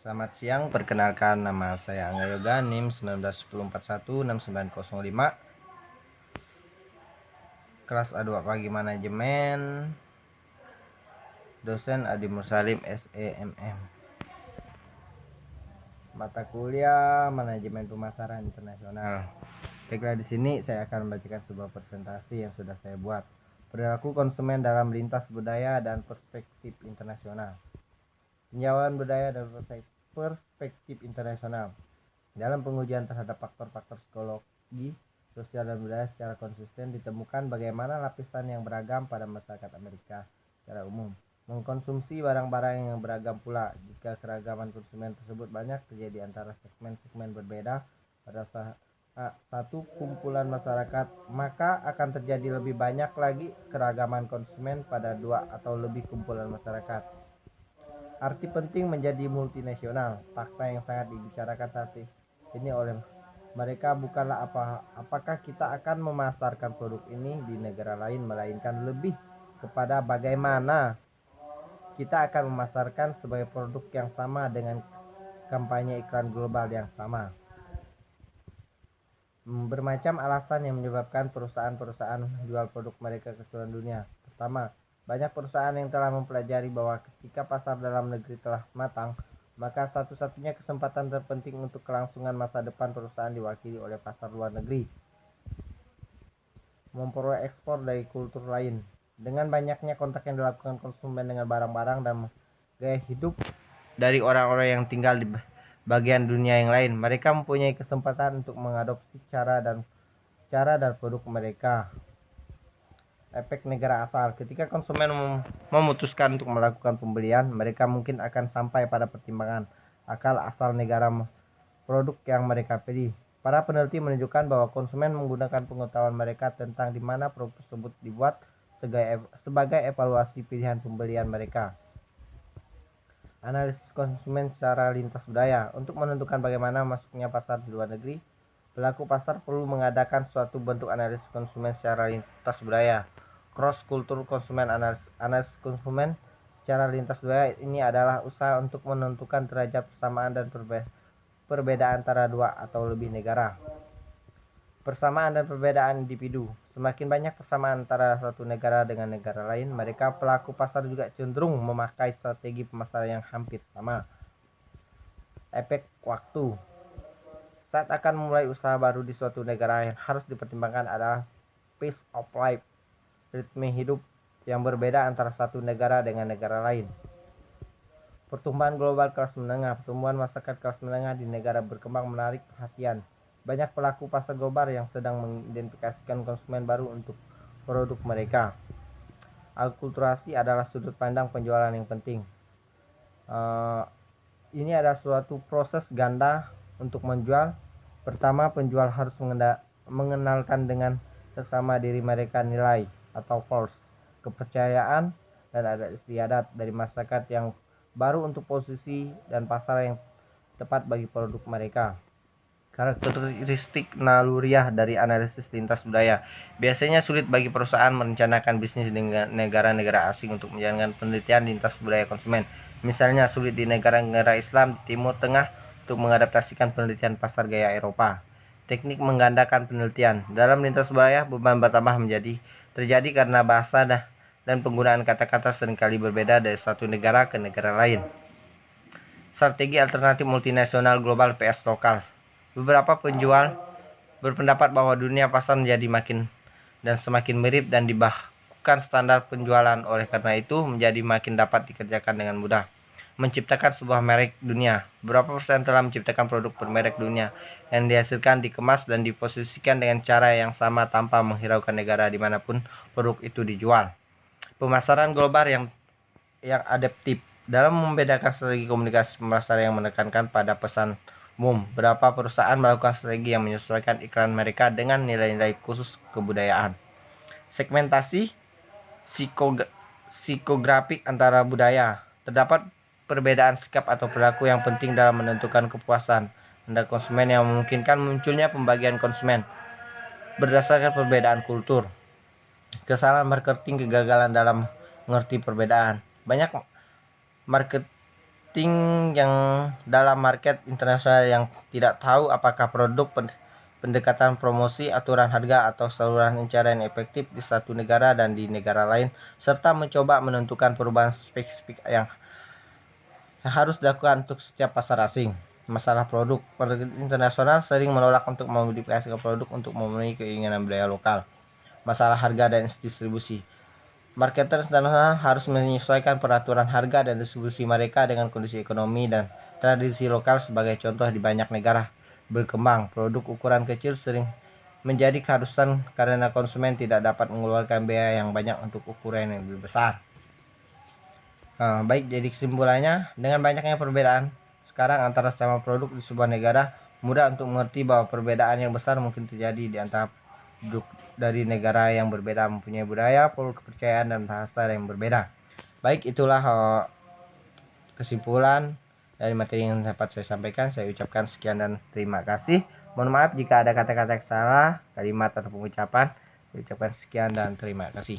Selamat siang, perkenalkan nama saya Angga Yoga, NIM 1910416905, kelas A2 Pagi Manajemen, dosen Adi Mursalim SEMM. Mata kuliah Manajemen Pemasaran Internasional. Baiklah, di sini saya akan membacakan sebuah presentasi yang sudah saya buat. Perilaku konsumen dalam lintas budaya dan perspektif internasional. Tinjauan budaya dan perspektif internasional. Dalam pengujian terhadap faktor-faktor psikologi, sosial, dan budaya secara konsisten ditemukan bagaimana lapisan yang beragam pada masyarakat Amerika secara umum mengkonsumsi barang-barang yang beragam pula. Jika keragaman konsumen tersebut banyak terjadi antara segmen-segmen berbeda pada satu kumpulan masyarakat, maka akan terjadi lebih banyak lagi keragaman konsumen pada dua atau lebih kumpulan masyarakat. Arti penting menjadi multinasional. Fakta yang sangat dibicarakan saat ini oleh mereka bukanlah apakah kita akan memasarkan produk ini di negara lain, melainkan lebih kepada bagaimana kita akan memasarkan sebagai produk yang sama dengan kampanye iklan global yang sama. Bermacam alasan yang menyebabkan perusahaan-perusahaan jual produk mereka ke seluruh dunia. Pertama, banyak perusahaan yang telah mempelajari bahwa ketika pasar dalam negeri telah matang, maka satu-satunya kesempatan terpenting untuk kelangsungan masa depan perusahaan diwakili oleh pasar luar negeri. Memperoleh ekspor dari kultur lain. Dengan banyaknya kontak yang dilakukan konsumen dengan barang-barang dan gaya hidup dari orang-orang yang tinggal di bagian dunia yang lain, mereka mempunyai kesempatan untuk mengadopsi cara dan produk mereka. Efek negara asal. Ketika konsumen memutuskan untuk melakukan pembelian, mereka mungkin akan sampai pada pertimbangan akal asal negara produk yang mereka pilih. Para peneliti menunjukkan bahwa konsumen menggunakan pengetahuan mereka tentang di mana produk tersebut dibuat sebagai evaluasi pilihan pembelian mereka. Analisis konsumen secara lintas budaya. Untuk menentukan bagaimana masuknya pasar di luar negeri, pelaku pasar perlu mengadakan suatu bentuk analisis konsumen secara lintas budaya. Cross kultur konsumen. Analisis konsumen secara lintas budaya ini adalah usaha untuk menentukan derajat persamaan dan perbedaan antara dua atau lebih negara. Persamaan dan perbedaan individu. Semakin banyak persamaan antara satu negara dengan negara lain, mereka pelaku pasar juga cenderung memakai strategi pemasaran yang hampir sama. Efek waktu. Saat akan memulai usaha baru di suatu negara, yang harus dipertimbangkan adalah pace of life, ritme hidup yang berbeda antara satu negara dengan negara lain. Pertumbuhan global kelas menengah. Pertumbuhan masyarakat kelas menengah di negara berkembang menarik perhatian. Banyak pelaku pasar global yang sedang mengidentifikasikan konsumen baru untuk produk mereka. Akulturasi adalah sudut pandang penjualan yang penting. Ini adalah suatu proses ganda untuk menjual. Pertama, penjual harus mengenalkan dengan sesama diri mereka nilai atau values, kepercayaan, dan adat istiadat dari masyarakat yang baru untuk posisi dan pasar yang tepat bagi produk mereka. Karakteristik naluriah dari analisis lintas budaya. Biasanya sulit bagi perusahaan merencanakan bisnis dengan negara-negara asing untuk menjalankan penelitian lintas budaya konsumen. Misalnya, sulit di negara-negara Islam di Timur Tengah untuk mengadaptasikan penelitian pasar gaya Eropa. Teknik menggandakan penelitian. Dalam lintas budaya, beban bertambah terjadi karena bahasa dan penggunaan kata-kata seringkali berbeda dari satu negara ke negara lain. Strategi alternatif multinasional global vs lokal. Beberapa penjual berpendapat bahwa dunia pasar menjadi makin dan semakin mirip dan dibakukan standar penjualan. Oleh karena itu, menjadi makin dapat dikerjakan dengan mudah. Menciptakan sebuah merek dunia. Berapa persen telah menciptakan produk bermerek dunia yang dihasilkan, dikemas, dan diposisikan dengan cara yang sama tanpa menghiraukan negara dimanapun produk itu dijual. Pemasaran global yang adaptif. Dalam membedakan strategi komunikasi pemasaran yang menekankan pada pesan umum, beberapa perusahaan melakukan strategi yang menyesuaikan iklan mereka dengan nilai-nilai khusus kebudayaan. Segmentasi psikografik antara budaya. Terdapat perbedaan sikap atau perilaku yang penting dalam menentukan kepuasan pada konsumen yang memungkinkan munculnya pembagian konsumen berdasarkan perbedaan kultur. Kesalahan marketing, kegagalan dalam mengerti perbedaan. Banyak penting yang dalam market internasional yang tidak tahu apakah produk pendekatan promosi, aturan harga, atau saluran pencarian efektif di satu negara dan di negara lain, serta mencoba menentukan perubahan spesifik yang harus dilakukan untuk setiap pasar asing. Masalah produk internasional sering menolak untuk memodifikasi produk untuk memenuhi keinginan budaya lokal. Masalah harga dan distribusi. Marketer internasional harus menyesuaikan peraturan harga dan distribusi mereka dengan kondisi ekonomi dan tradisi lokal. Sebagai contoh, di banyak negara berkembang, produk ukuran kecil sering menjadi keharusan karena konsumen tidak dapat mengeluarkan biaya yang banyak untuk ukuran yang lebih besar. Baik, jadi kesimpulannya, dengan banyaknya perbedaan sekarang antara sama produk di sebuah negara, mudah untuk mengerti bahwa perbedaan yang besar mungkin terjadi di antara produk dari negara yang berbeda, mempunyai budaya, pola kepercayaan, dan bahasa yang berbeda. Baik, itulah kesimpulan dari materi yang dapat saya sampaikan. Saya ucapkan sekian dan terima kasih. Mohon maaf jika ada kata-kata yang salah, kalimat atau pengucapan. Saya ucapkan sekian dan terima kasih.